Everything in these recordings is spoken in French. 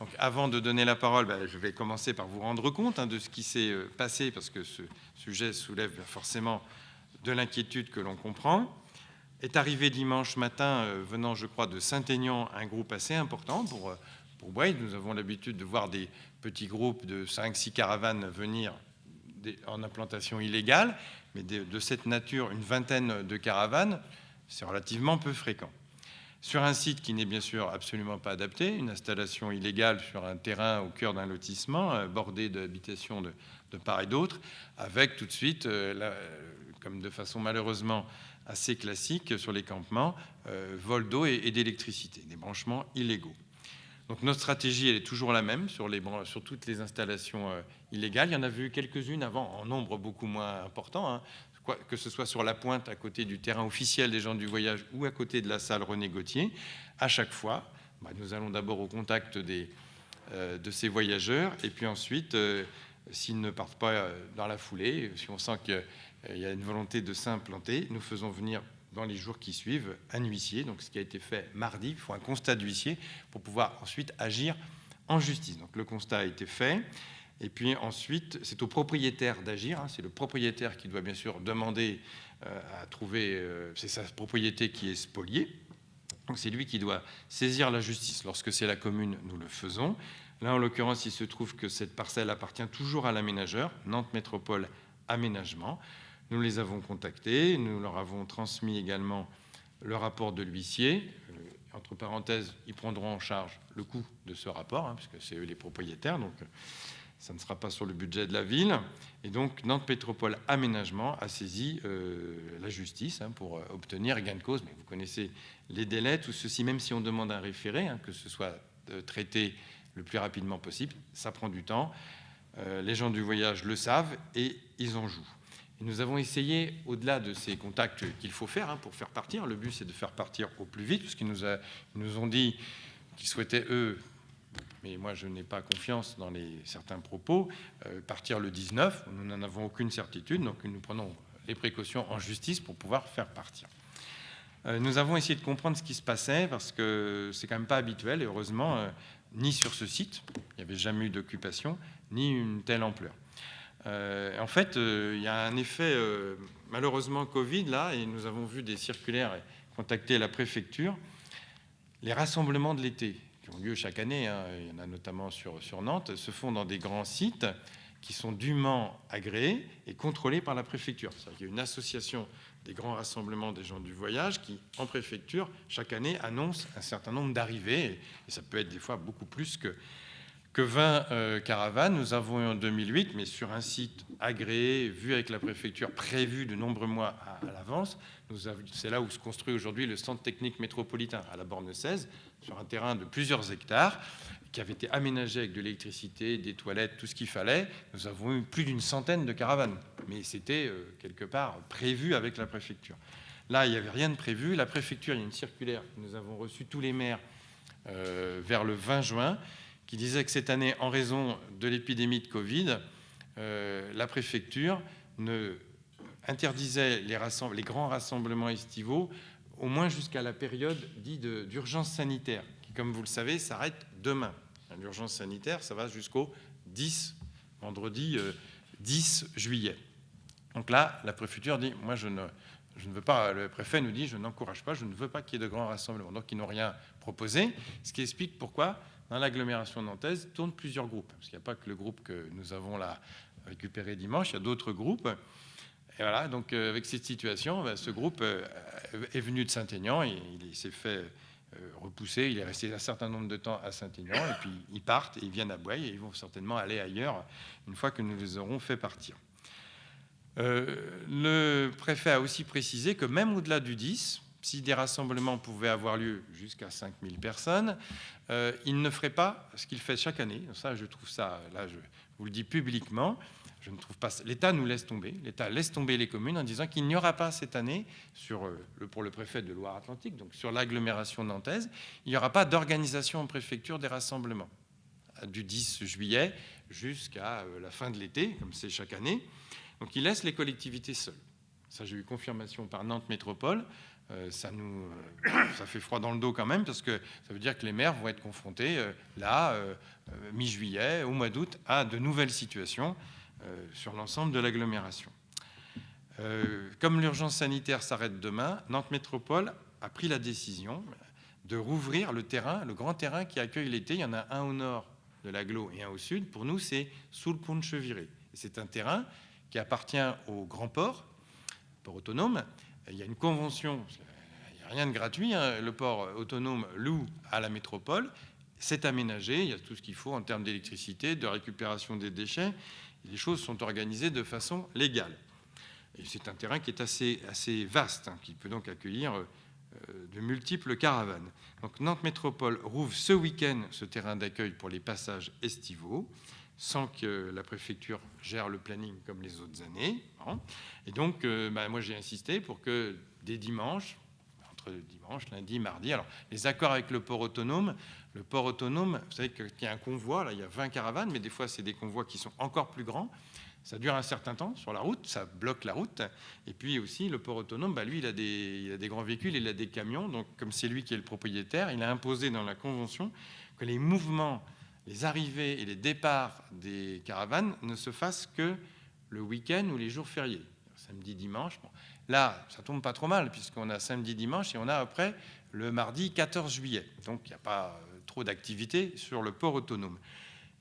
Donc, avant de donner la parole, je vais commencer par vous rendre compte de ce qui s'est passé, parce que ce sujet soulève forcément de l'inquiétude que l'on comprend. Est arrivé dimanche matin, venant, je crois, de Saint-Aignan, un groupe assez important pour Boye. Nous avons l'habitude de voir des petits groupes de 5-6 caravanes venir en implantation illégale, mais de cette nature, une vingtaine de caravanes, c'est relativement peu fréquent. Sur un site qui n'est bien sûr absolument pas adapté, une installation illégale sur un terrain au cœur d'un lotissement, bordé d'habitations de part et d'autre, avec tout de suite, comme de façon malheureusement assez classique sur les campements, vol d'eau et d'électricité, des branchements illégaux. Donc notre stratégie, elle est toujours la même sur toutes les installations illégales. Il y en a vu quelques-unes avant, en nombre beaucoup moins important, que ce soit sur la pointe à côté du terrain officiel des gens du voyage ou à côté de la salle René Gauthier. À chaque fois, nous allons d'abord au contact de ces voyageurs, et puis ensuite, s'ils ne partent pas dans la foulée, si on sent qu'il y a une volonté de s'implanter, nous faisons venir dans les jours qui suivent un huissier. Donc ce qui a été fait mardi, il faut un constat d'huissier pour pouvoir ensuite agir en justice. Donc le constat a été fait. Et puis ensuite, c'est au propriétaire d'agir. C'est le propriétaire qui doit bien sûr demander à trouver... c'est sa propriété qui est spoliée. Donc c'est lui qui doit saisir la justice. Lorsque c'est la commune, nous le faisons. Là, en l'occurrence, il se trouve que cette parcelle appartient toujours à l'aménageur, Nantes Métropole Aménagement. Nous les avons contactés, nous leur avons transmis également le rapport de l'huissier. Entre parenthèses, ils prendront en charge le coût de ce rapport, puisque c'est eux les propriétaires, donc ça ne sera pas sur le budget de la ville. Et donc, Nantes Métropole Aménagement a saisi la justice pour obtenir gain de cause. Mais vous connaissez les délais, tout ceci, même si on demande un référé, que ce soit traité le plus rapidement possible, ça prend du temps. Les gens du voyage le savent et ils en jouent. Et nous avons essayé, au-delà de ces contacts qu'il faut faire pour faire partir, le but c'est de faire partir au plus vite, puisqu'ils nous ont dit qu'ils souhaitaient, eux, mais moi je n'ai pas confiance dans certains propos, partir le 19. Nous n'en avons aucune certitude, donc nous prenons les précautions en justice pour pouvoir faire partir. Nous avons essayé de comprendre ce qui se passait, parce que c'est quand même pas habituel, et heureusement, ni sur ce site, il n'y avait jamais eu d'occupation, ni une telle ampleur. En fait, il y a un effet, malheureusement, Covid, là, et nous avons vu des circulaires et contacté la préfecture. Les rassemblements de l'été, qui ont lieu chaque année, il y en a notamment sur Nantes, se font dans des grands sites qui sont dûment agréés et contrôlés par la préfecture. C'est-à-dire qu'il y a une association des grands rassemblements des gens du voyage qui, en préfecture, chaque année, annonce un certain nombre d'arrivées, et ça peut être des fois beaucoup plus que 20 caravanes. Nous avons eu en 2008, mais sur un site agréé, vu avec la préfecture, prévu de nombreux mois à l'avance. C'est là où se construit aujourd'hui le centre technique métropolitain, à la borne 16, sur un terrain de plusieurs hectares, qui avait été aménagé avec de l'électricité, des toilettes, tout ce qu'il fallait. Nous avons eu plus d'une centaine de caravanes, mais c'était quelque part prévu avec la préfecture. Là, il n'y avait rien de prévu. La préfecture, il y a une circulaire que nous avons reçue tous les maires vers le 20 juin, qui disait que cette année, en raison de l'épidémie de Covid, la préfecture interdisait les grands rassemblements estivaux, au moins jusqu'à la période dite d'urgence sanitaire, qui, comme vous le savez, s'arrête demain. L'urgence sanitaire, ça va jusqu'au vendredi 10 juillet. Donc là, la préfecture dit, moi je ne veux pas, le préfet nous dit, je n'encourage pas, je ne veux pas qu'il y ait de grands rassemblements. Donc ils n'ont rien proposé, ce qui explique pourquoi dans l'agglomération nantaise tournent plusieurs groupes. Parce qu'il n'y a pas que le groupe que nous avons là récupéré dimanche, il y a d'autres groupes. Et voilà, donc avec cette situation, ce groupe est venu de Saint-Aignan et il s'est fait repousser. Il est resté un certain nombre de temps à Saint-Aignan et puis ils partent et ils viennent à Boye et ils vont certainement aller ailleurs une fois que nous les aurons fait partir. Le préfet a aussi précisé que même au-delà du 10, si des rassemblements pouvaient avoir lieu jusqu'à 5000 personnes, il ne ferait pas ce qu'il fait chaque année. Ça, je trouve ça, là, je vous le dis publiquement, je ne trouve pas. L'État nous laisse tomber. L'État laisse tomber les communes en disant qu'il n'y aura pas cette année, pour le préfet de Loire-Atlantique, donc sur l'agglomération nantaise, il n'y aura pas d'organisation en préfecture des rassemblements du 10 juillet jusqu'à la fin de l'été, comme c'est chaque année. Donc il laisse les collectivités seules. Ça, j'ai eu confirmation par Nantes Métropole. ça fait froid dans le dos quand même, parce que ça veut dire que les maires vont être confrontés, mi-juillet, au mois d'août, à de nouvelles situations sur l'ensemble de l'agglomération. Comme l'urgence sanitaire s'arrête demain, Nantes Métropole a pris la décision de rouvrir le terrain, le grand terrain qui accueille l'été. Il y en a un au nord de l'agglo et un au sud. Pour nous, c'est sous le pont de Cheviré. C'est un terrain qui appartient au grand port autonome. Il y a une convention, il n'y a rien de gratuit, hein. Le port autonome loue à la métropole. C'est aménagé, il y a tout ce qu'il faut en termes d'électricité, de récupération des déchets. Et les choses sont organisées de façon légale. Et c'est un terrain qui est assez vaste, hein, qui peut donc accueillir de multiples caravanes. Donc Nantes Métropole rouvre ce week-end ce terrain d'accueil pour les passages estivaux, sans que la préfecture gère le planning comme les autres années. Et donc, moi, j'ai insisté pour que dès dimanche, entre dimanche, lundi, mardi, alors les accords avec le port autonome, vous savez qu'il y a un convoi, là, il y a 20 caravanes, mais des fois, c'est des convois qui sont encore plus grands. Ça dure un certain temps sur la route, ça bloque la route. Et puis aussi, le port autonome, lui, il a des grands véhicules, il a des camions. Donc, comme c'est lui qui est le propriétaire, il a imposé dans la convention que les mouvements, les arrivées et les départs des caravanes ne se fassent que le week-end ou les jours fériés, samedi, dimanche. Bon. Là, ça tombe pas trop mal, puisqu'on a samedi, dimanche, et on a après le mardi 14 juillet. Donc, il n'y a pas trop d'activité sur le port autonome.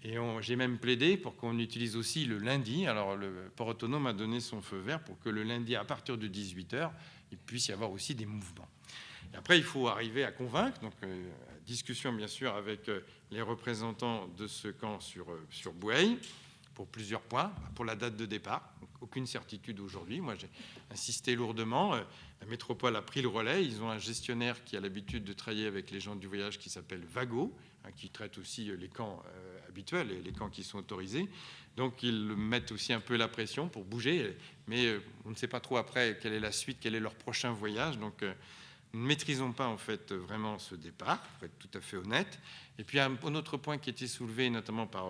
Et j'ai même plaidé pour qu'on utilise aussi le lundi. Alors, le port autonome a donné son feu vert pour que le lundi, à partir de 18h, il puisse y avoir aussi des mouvements. Et après, il faut arriver à convaincre, donc discussion bien sûr avec les représentants de ce camp sur Boueil, pour plusieurs points. Pour la date de départ, donc aucune certitude aujourd'hui. Moi, j'ai insisté lourdement. La métropole a pris le relais. Ils ont un gestionnaire qui a l'habitude de travailler avec les gens du voyage qui s'appelle Vago, qui traite aussi les camps habituels et les camps qui sont autorisés. Donc, ils mettent aussi un peu la pression pour bouger. Mais on ne sait pas trop après quelle est la suite, quel est leur prochain voyage. Donc, nous ne maîtrisons pas en fait vraiment ce départ, pour être tout à fait honnête. Et puis, un autre point qui a été soulevé notamment par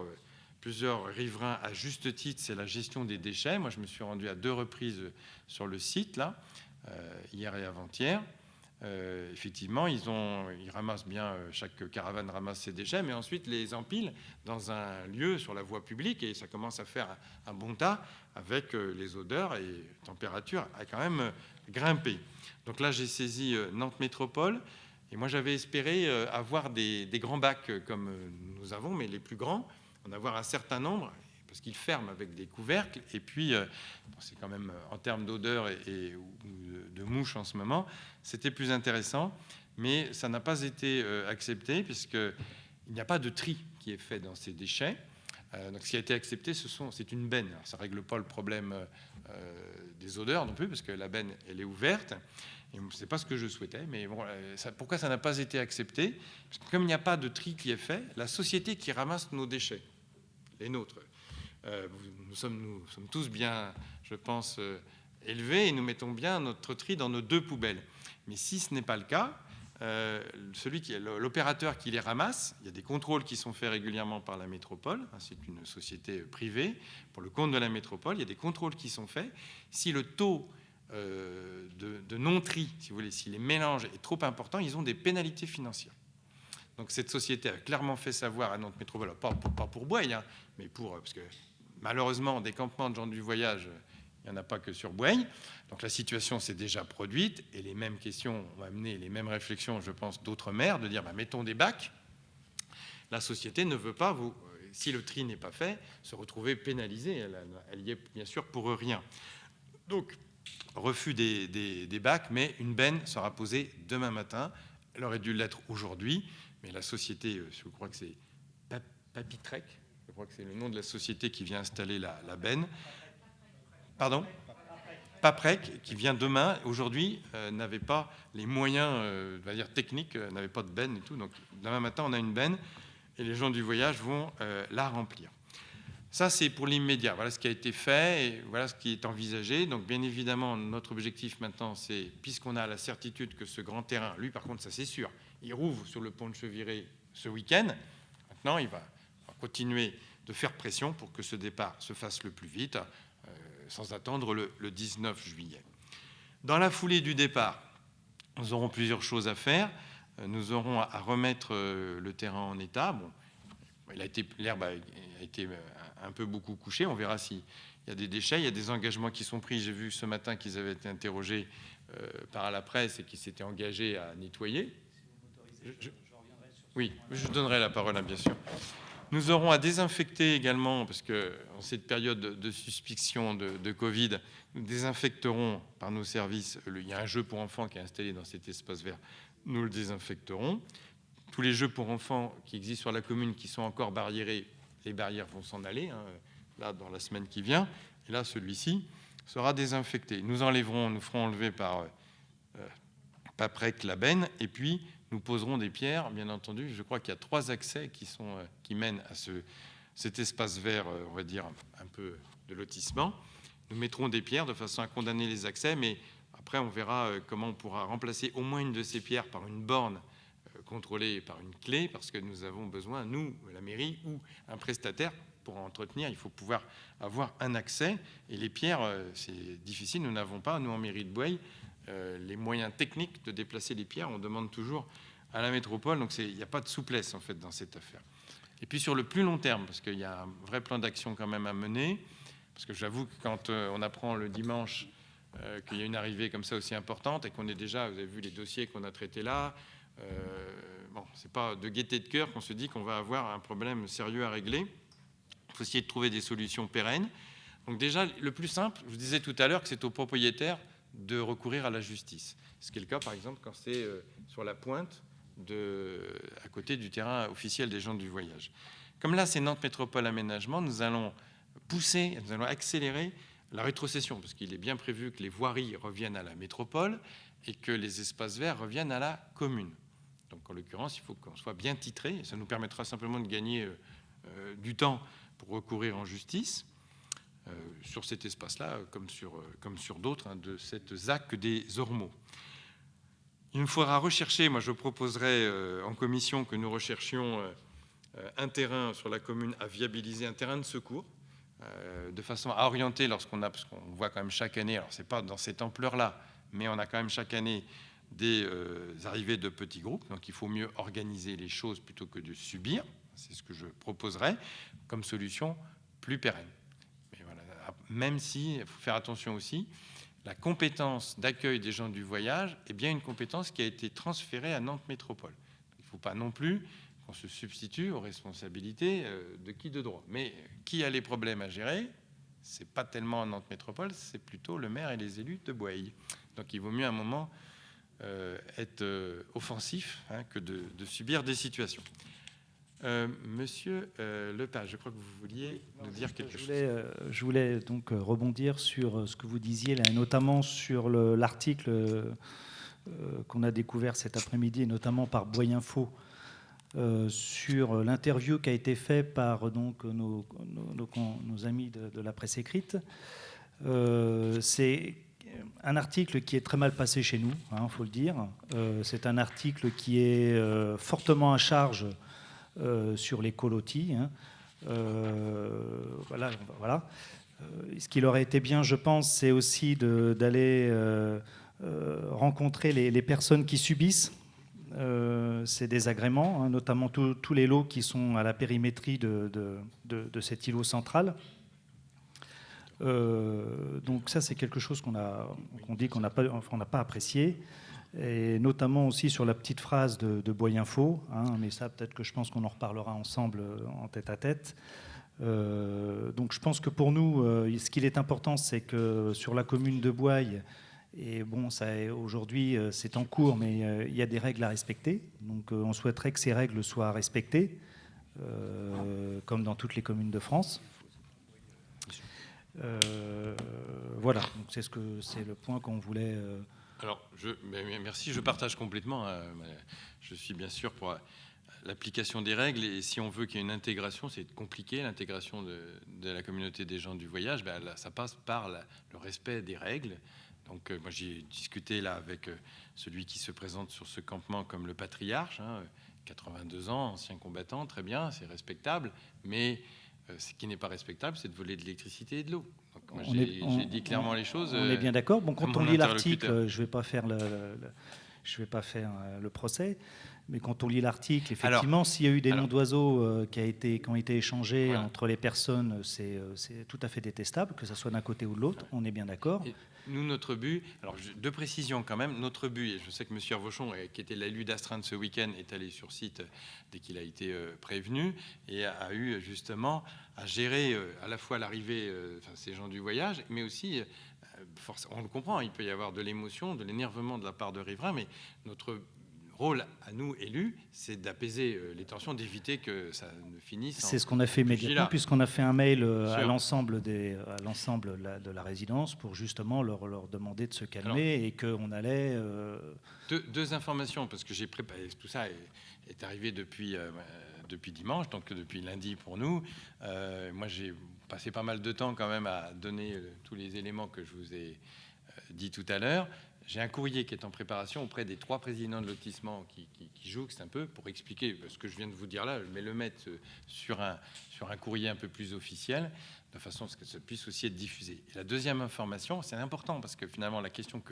plusieurs riverains à juste titre, c'est la gestion des déchets. Moi, je me suis rendu à 2 reprises sur le site, là, hier et avant-hier. Effectivement, ils ramassent bien, chaque caravane ramasse ses déchets, mais ensuite les empile dans un lieu sur la voie publique et ça commence à faire un bon tas avec les odeurs et température a quand même grimpé. Donc là, j'ai saisi Nantes Métropole et moi j'avais espéré avoir des grands bacs comme nous avons, mais les plus grands, en avoir un certain nombre parce qu'ils ferment avec des couvercles. Et puis, c'est quand même en termes d'odeur et de mouches en ce moment, c'était plus intéressant. Mais ça n'a pas été accepté puisqu'il n'y a pas de tri qui est fait dans ces déchets. Donc, ce qui a été accepté, c'est une benne. Alors, ça ne règle pas le problème des odeurs non plus, parce que la benne, elle est ouverte. Et ce n'est pas ce que je souhaitais. Mais bon, pourquoi ça n'a pas été accepté? Parce que comme il n'y a pas de tri qui est fait, la société qui ramasse nos déchets, les nôtres, nous sommes tous bien, je pense, élevés et nous mettons bien notre tri dans nos 2 poubelles. Mais si ce n'est pas le cas, l'opérateur qui les ramasse, il y a des contrôles qui sont faits régulièrement par la métropole, c'est une société privée, pour le compte de la métropole, il y a des contrôles qui sont faits. Si le taux de non-tri, si vous voulez, si les mélanges est trop important, ils ont des pénalités financières. Donc cette société a clairement fait savoir à Nantes Métropole, pas pour Boueil, hein, mais parce que malheureusement, des campements de gens du voyage, il n'y en a pas que sur Boueil. Donc la situation s'est déjà produite et les mêmes questions ont amené les mêmes réflexions, je pense, d'autres maires, de dire mettons des bacs. La société ne veut pas, si le tri n'est pas fait, se retrouver pénalisée. Elle y est bien sûr pour rien. Donc, refus des bacs, mais une benne sera posée demain matin. Elle aurait dû l'être aujourd'hui, mais la société, je crois que c'est Papitrec, je crois que c'est le nom de la société qui vient installer la benne. Pardon ? Paprec, qui vient demain, aujourd'hui, n'avait pas les moyens, techniques, n'avait pas de benne et tout. Donc, demain matin, on a une benne et les gens du voyage vont la remplir. Ça, c'est pour l'immédiat. Voilà ce qui a été fait et voilà ce qui est envisagé. Donc, bien évidemment, notre objectif maintenant, c'est, puisqu'on a la certitude que ce grand terrain, lui, par contre, ça c'est sûr, il rouvre sur le pont de Cheviré ce week-end. Maintenant, il va continuer de faire pression pour que ce départ se fasse le plus vite, sans attendre le 19 juillet. Dans la foulée du départ, nous aurons plusieurs choses à faire. Nous aurons à remettre le terrain en état. Bon, l'herbe a été un peu beaucoup couchée. On verra s'il y a des déchets. Il y a des engagements qui sont pris. J'ai vu ce matin qu'ils avaient été interrogés par la presse et qu'ils s'étaient engagés à nettoyer. Oui, je donnerai la parole, bien sûr. Nous aurons à désinfecter également, parce qu'en cette période de suspicion de Covid, nous désinfecterons par nos services. Il y a un jeu pour enfants qui est installé dans cet espace vert. Nous le désinfecterons. Tous les jeux pour enfants qui existent sur la commune, qui sont encore barriérés, les barrières vont s'en aller, là, dans la semaine qui vient. Et là, celui-ci sera désinfecté. Nous ferons enlever par Paprec la benne, et puis nous poserons des pierres, bien entendu. Je crois qu'il y a 3 accès qui mènent à cet espace vert, on va dire, un peu de lotissement. Nous mettrons des pierres de façon à condamner les accès, mais après, on verra comment on pourra remplacer au moins une de ces pierres par une borne contrôlée par une clé, parce que nous avons besoin, nous, la mairie, ou un prestataire, pour entretenir, il faut pouvoir avoir un accès. Et les pierres, c'est difficile. Nous n'avons pas, nous, en mairie de Boueil, les moyens techniques de déplacer les pierres. On demande toujours à la métropole. Donc, il n'y a pas de souplesse, en fait, dans cette affaire. Et puis, sur le plus long terme, parce qu'il y a un vrai plan d'action quand même à mener, parce que j'avoue que quand on apprend le dimanche qu'il y a une arrivée comme ça aussi importante et qu'on est déjà, vous avez vu les dossiers qu'on a traités là, bon, c'est pas de gaieté de cœur qu'on se dit qu'on va avoir un problème sérieux à régler. Il faut essayer de trouver des solutions pérennes. Donc déjà, le plus simple, je vous disais tout à l'heure que c'est aux propriétaires de recourir à la justice. Ce qui est le cas, par exemple, quand c'est sur la pointe, à côté du terrain officiel des gens du voyage. Comme là, c'est Nantes Métropole Aménagement, nous allons accélérer la rétrocession, parce qu'il est bien prévu que les voiries reviennent à la métropole et que les espaces verts reviennent à la commune. Donc, en l'occurrence, il faut qu'on soit bien titré, et ça nous permettra simplement de gagner du temps pour recourir en justice sur cet espace-là, comme sur d'autres, de cette ZAC des Ormeaux. Il nous faudra rechercher, moi je proposerai en commission que nous recherchions un terrain sur la commune à viabiliser, un terrain de secours, de façon à orienter parce qu'on voit quand même chaque année, alors c'est pas dans cette ampleur-là, mais on a quand même chaque année des arrivées de petits groupes, donc il faut mieux organiser les choses plutôt que de subir. C'est ce que je proposerais comme solution plus pérenne. Mais voilà, même si, il faut faire attention aussi, la compétence d'accueil des gens du voyage est bien une compétence qui a été transférée à Nantes Métropole. Il ne faut pas non plus qu'on se substitue aux responsabilités de qui de droit. Mais qui a les problèmes à gérer, ce n'est pas tellement Nantes Métropole, c'est plutôt le maire et les élus de Boueil. Donc il vaut mieux à un moment être offensif que de subir des situations. Monsieur Lepage, je crois que vous vouliez nous dire quelque chose. Je voulais donc rebondir sur ce que vous disiez, là, notamment sur l'article qu'on a découvert cet après-midi, et notamment par Boueil Info, sur l'interview qui a été faite par donc, nos amis de la presse écrite. C'est un article qui est très mal passé chez nous, faut le dire. C'est un article qui est fortement à charge sur les colotis. Voilà. Ce qu'il aurait été bien, je pense, c'est aussi d'aller rencontrer les personnes qui subissent ces désagréments, notamment tous les lots qui sont à la périmétrie de cet îlot central. Donc ça, c'est quelque chose qu'on dit qu'on n'a pas apprécié. Et notamment aussi sur la petite phrase de Boueil Info, mais ça peut-être que je pense qu'on en reparlera ensemble en tête-à-tête. Donc je pense que pour nous, ce qu'il est important, c'est que sur la commune de Boueil, et bon, aujourd'hui c'est en cours, mais il y a des règles à respecter. Donc on souhaiterait que ces règles soient respectées, comme dans toutes les communes de France. Voilà, donc c'est le point qu'on voulait... Alors, merci, je partage complètement. Je suis bien sûr pour l'application des règles, et si on veut qu'il y ait une intégration, c'est compliqué, l'intégration de la communauté des gens du voyage, là, ça passe par le respect des règles. Donc, moi, j'ai discuté là avec celui qui se présente sur ce campement comme le patriarche, 82 ans, ancien combattant, très bien, c'est respectable, mais ce qui n'est pas respectable, c'est de voler de l'électricité et de l'eau. J'ai dit clairement les choses. On est bien d'accord. Bon, quand on lit l'article, je ne vais pas faire vais pas faire le procès. Mais quand on lit l'article, effectivement, s'il y a eu des noms d'oiseaux qui ont été échangés entre les personnes, c'est tout à fait détestable, que ce soit d'un côté ou de l'autre, on est bien d'accord. Nous, notre but, alors deux précisions quand même, notre but, et je sais que M. Hervochon, qui était l'élu d'astreinte ce week-end, est allé sur site dès qu'il a été prévenu, et a eu justement à gérer à la fois l'arrivée, ces gens du voyage, mais aussi, on le comprend, il peut y avoir de l'émotion, de l'énervement de la part de riverains, mais notre rôle à nous élus, c'est d'apaiser les tensions, d'éviter que ça ne finisse. C'est ce qu'on a fait immédiatement, puisqu'on a fait un mail à l'ensemble de la résidence pour justement leur demander de se calmer et qu'on allait. Deux informations, parce que j'ai préparé tout ça est arrivé depuis dimanche, donc depuis lundi pour nous. Moi, j'ai passé pas mal de temps quand même à donner tous les éléments que je vous ai dit tout à l'heure. J'ai un courrier qui est en préparation auprès des 3 présidents de lotissement qui jouxtent un peu pour expliquer ce que je viens de vous dire là, mais le mettre sur un courrier un peu plus officiel, de façon à ce que ça puisse aussi être diffusé. Et la deuxième information, c'est important parce que finalement la question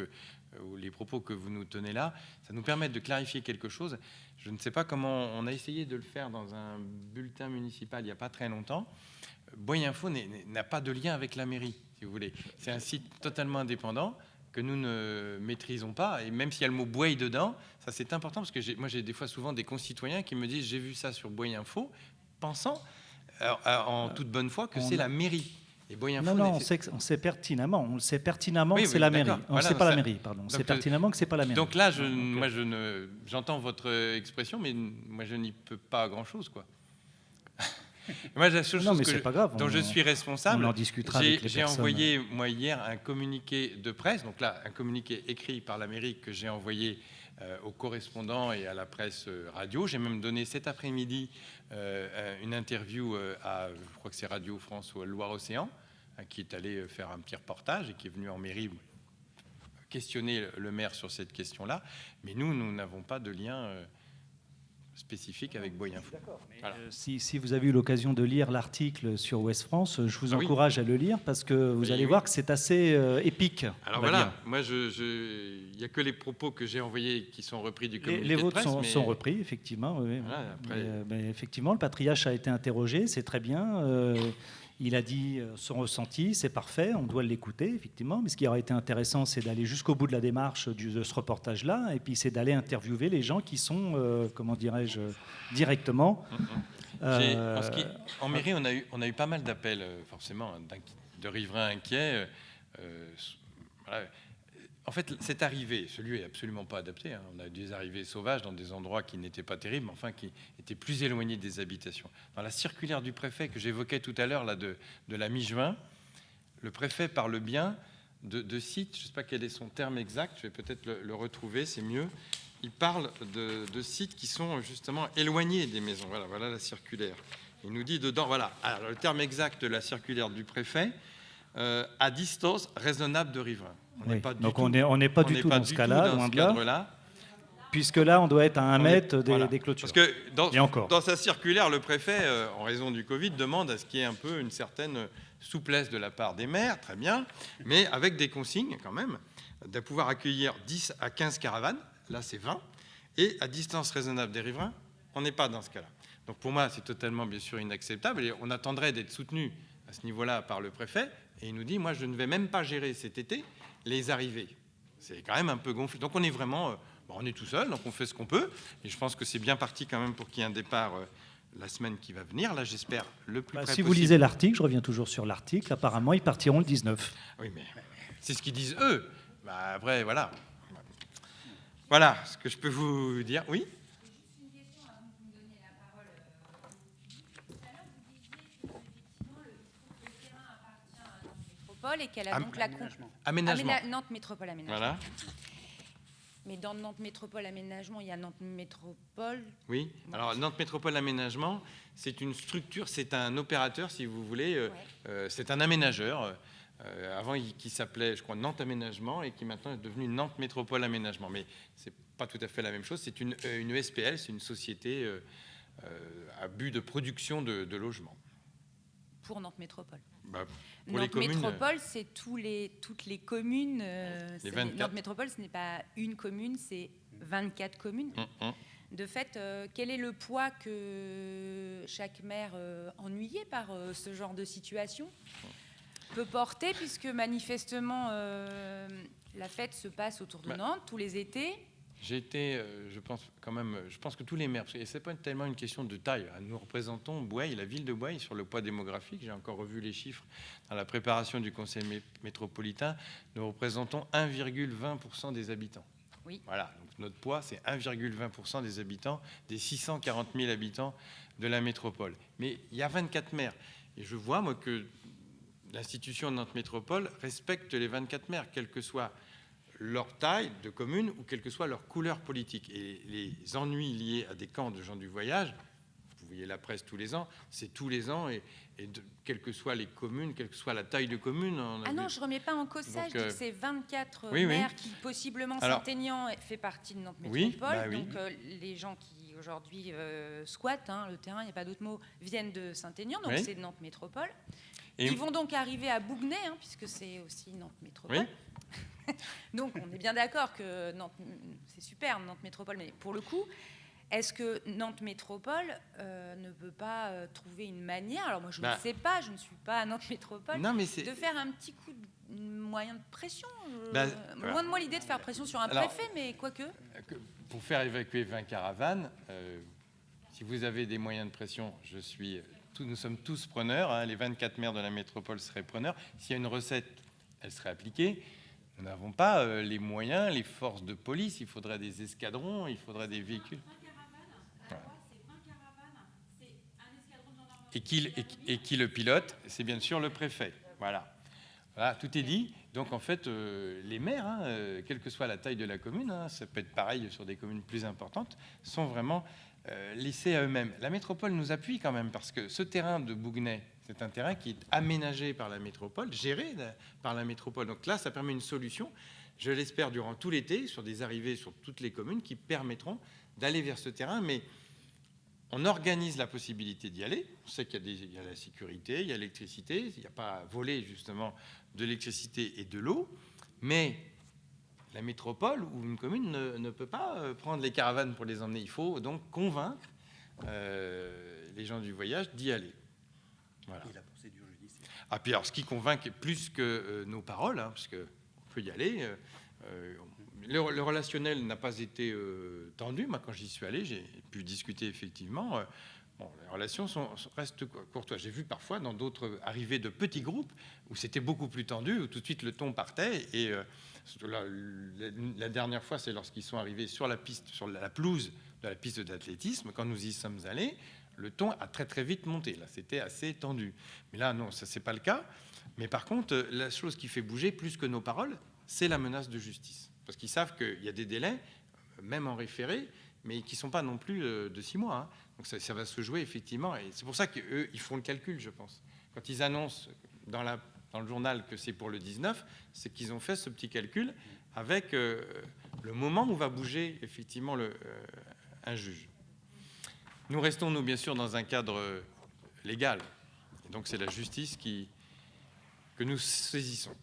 ou les propos que vous nous tenez là, ça nous permet de clarifier quelque chose. Je ne sais pas comment on a essayé de le faire dans un bulletin municipal il n'y a pas très longtemps. Boyinfo n'a pas de lien avec la mairie, si vous voulez. C'est un site totalement indépendant que nous ne maîtrisons pas, et même s'il y a le mot Boye dedans, ça c'est important, parce que j'ai des fois souvent des concitoyens qui me disent j'ai vu ça sur Boyinfo, pensant en toute bonne foi que c'est la mairie. Et Boyinfo, non, on sait pertinemment que c'est la mairie. C'est pas la mairie, pardon. C'est pertinemment que c'est pas la mairie. Donc là, j'entends votre expression, mais moi je n'y peux pas grand-chose, quoi. Moi, la seule chose dont je suis responsable, on en discutera avec les j'ai envoyé moi hier un communiqué de presse, donc là un communiqué écrit par la mairie que j'ai envoyé aux correspondants et à la presse radio. J'ai même donné cet après-midi une interview à, je crois que c'est Radio France ou Loire-Océan, qui est allé faire un petit reportage et qui est venu en mairie questionner le maire sur cette question-là. Mais nous n'avons pas de lien spécifique avec Boyinfo. Voilà. Si vous avez eu l'occasion de lire l'article sur Ouest France, je vous encourage à le lire parce que vous allez voir que c'est assez épique. Alors voilà, moi, il n'y a que les propos que j'ai envoyés qui sont repris du communiqué les de vôtres presse. sont repris, effectivement. Oui. Voilà, après... mais effectivement, le patriarche a été interrogé, c'est très bien. Il a dit son ressenti, c'est parfait, on doit l'écouter, effectivement. Mais ce qui aurait été intéressant, c'est d'aller jusqu'au bout de la démarche de ce reportage-là, et puis c'est d'aller interviewer les gens qui sont, comment dirais-je, directement. En mairie, on a eu pas mal d'appels, forcément, de riverains inquiets. Voilà. En fait, cette arrivée, ce lieu est absolument pas adapté. On a eu des arrivées sauvages dans des endroits qui n'étaient pas terribles, mais enfin qui étaient plus éloignés des habitations. Dans la circulaire du préfet que j'évoquais tout à l'heure, là, de la mi-juin, le préfet parle bien de sites, je ne sais pas quel est son terme exact, je vais peut-être le retrouver, c'est mieux. Il parle de sites qui sont justement éloignés des maisons. Voilà la circulaire. Il nous dit dedans, voilà, alors, le terme exact de la circulaire du préfet, à distance raisonnable de riverains. Donc on n'est pas du tout dans ce cas-là, loin de là. Puisque là, on doit être à 1 mètre des clôtures. Parce que dans sa circulaire, le préfet, en raison du Covid, demande à ce qu'il y ait un peu une certaine souplesse de la part des maires, très bien, mais avec des consignes quand même, de pouvoir accueillir 10 à 15 caravanes, là c'est 20, et à distance raisonnable des riverains, on n'est pas dans ce cas-là. Donc pour moi, c'est totalement bien sûr inacceptable, et on attendrait d'être soutenu à ce niveau-là par le préfet, et il nous dit, moi je ne vais même pas gérer cet été les arrivées. C'est quand même un peu gonflé. Donc on est vraiment, on est tout seul, donc on fait ce qu'on peut. Et je pense que c'est bien parti quand même pour qu'il y ait un départ la semaine qui va venir. Là, j'espère le plus près possible. Si vous lisez l'article, je reviens toujours sur l'article, apparemment ils partiront le 19. Oui, mais c'est ce qu'ils disent eux. Après, voilà. Voilà ce que je peux vous dire. Oui ? Et qu'elle a donc aménagement. Nantes Métropole Aménagement. Voilà. Mais dans Nantes Métropole Aménagement, il y a Nantes Métropole. Oui. Alors Nantes Métropole Aménagement, c'est une structure, c'est un opérateur, si vous voulez. C'est un aménageur. Avant, qui s'appelait, je crois, Nantes Aménagement et qui maintenant est devenu Nantes Métropole Aménagement. Mais c'est pas tout à fait la même chose. C'est une SPL, c'est une société à but de production de logements. Pour Nantes Métropole. Pour Nantes Métropole, c'est toutes les communes. Les 24. Nantes Métropole, ce n'est pas une commune, c'est 24 communes. De fait, quel est le poids que chaque maire ennuyé par ce genre de situation peut porter, puisque manifestement la fête se passe autour de Nantes tous les étés? J'ai été, je pense que tous les maires, parce que c'est pas tellement une question de taille. Nous représentons Bouaye, la ville de Bouaye, sur le poids démographique. J'ai encore revu les chiffres dans la préparation du conseil métropolitain. Nous représentons 1,20% des habitants. Oui. Voilà, donc notre poids, c'est 1,20% des habitants, des 640 000 habitants de la métropole. Mais il y a 24 maires. Et je vois, moi, que l'institution Nantes Métropole respecte les 24 maires, quelle que soit leur taille de commune ou quelle que soit leur couleur politique. Et les ennuis liés à des camps de gens du voyage, vous voyez la presse tous les ans, c'est tous les ans, quelles que soient les communes, quelle que soit la taille de commune. Non, je ne remets pas en cause ça, je dis que c'est 24 oui, maires qui, possiblement, Saint-Aignan fait partie de Nantes Métropole. Oui. Donc les gens qui aujourd'hui squattent le terrain, il n'y a pas d'autre mot, viennent de Saint-Aignan, donc c'est Nantes Métropole. Ils vont donc arriver à Bougnay, puisque c'est aussi Nantes Métropole. Oui. Donc on est bien d'accord que Nantes, c'est super, Nantes Métropole, mais pour le coup, est-ce que Nantes Métropole ne peut pas trouver une manière, alors moi je ne sais pas, je ne suis pas à Nantes Métropole, de faire un petit coup de moyen de pression loin de moi l'idée de faire pression sur un préfet, mais quoique. Pour faire évacuer 20 caravanes, si vous avez des moyens de pression, nous sommes tous preneurs, les 24 maires de la métropole seraient preneurs. S'il y a une recette, elle serait appliquée. Nous n'avons pas les moyens, les forces de police, il faudrait des escadrons, il faudrait des véhicules. Et qui le pilote? C'est bien sûr le préfet. Voilà, tout est dit. Donc en fait, les maires, quelle que soit la taille de la commune, ça peut être pareil sur des communes plus importantes, sont vraiment laissés à eux-mêmes. La métropole nous appuie quand même, parce que ce terrain de Bougnay, c'est un terrain qui est aménagé par la métropole, géré par la métropole. Donc là, ça permet une solution, je l'espère, durant tout l'été, sur des arrivées sur toutes les communes, qui permettront d'aller vers ce terrain. Mais on organise la possibilité d'y aller. On sait qu'il y a la sécurité, il y a l'électricité. Il n'y a pas à voler, justement, de l'électricité et de l'eau. Mais la métropole ou une commune ne peut pas prendre les caravanes pour les emmener. Il faut donc convaincre les gens du voyage d'y aller. Voilà. Et la procédure judiciaire. Puis alors, ce qui convainc plus que nos paroles, parce qu'on peut y aller. Le relationnel n'a pas été tendu. Moi, quand j'y suis allé, j'ai pu discuter effectivement. Les relations restent courtoises. J'ai vu parfois dans d'autres arrivées de petits groupes où c'était beaucoup plus tendu, où tout de suite le ton partait. Et la dernière fois, c'est lorsqu'ils sont arrivés sur la piste, sur la pelouse de la piste d'athlétisme. Quand nous y sommes allés, le ton a très très vite monté. Là, c'était assez tendu. Mais là, non, ça c'est pas le cas. Mais par contre, la chose qui fait bouger plus que nos paroles, c'est la menace de justice. Parce qu'ils savent qu'il y a des délais, même en référé, mais qui ne sont pas non plus de 6 mois. Donc ça va se jouer effectivement. Et c'est pour ça qu'eux, ils font le calcul, je pense. Quand ils annoncent dans le journal que c'est pour le 19, c'est qu'ils ont fait ce petit calcul avec le moment où va bouger effectivement un juge. Nous restons, nous, bien sûr, dans un cadre légal. Et donc c'est la justice que nous saisissons.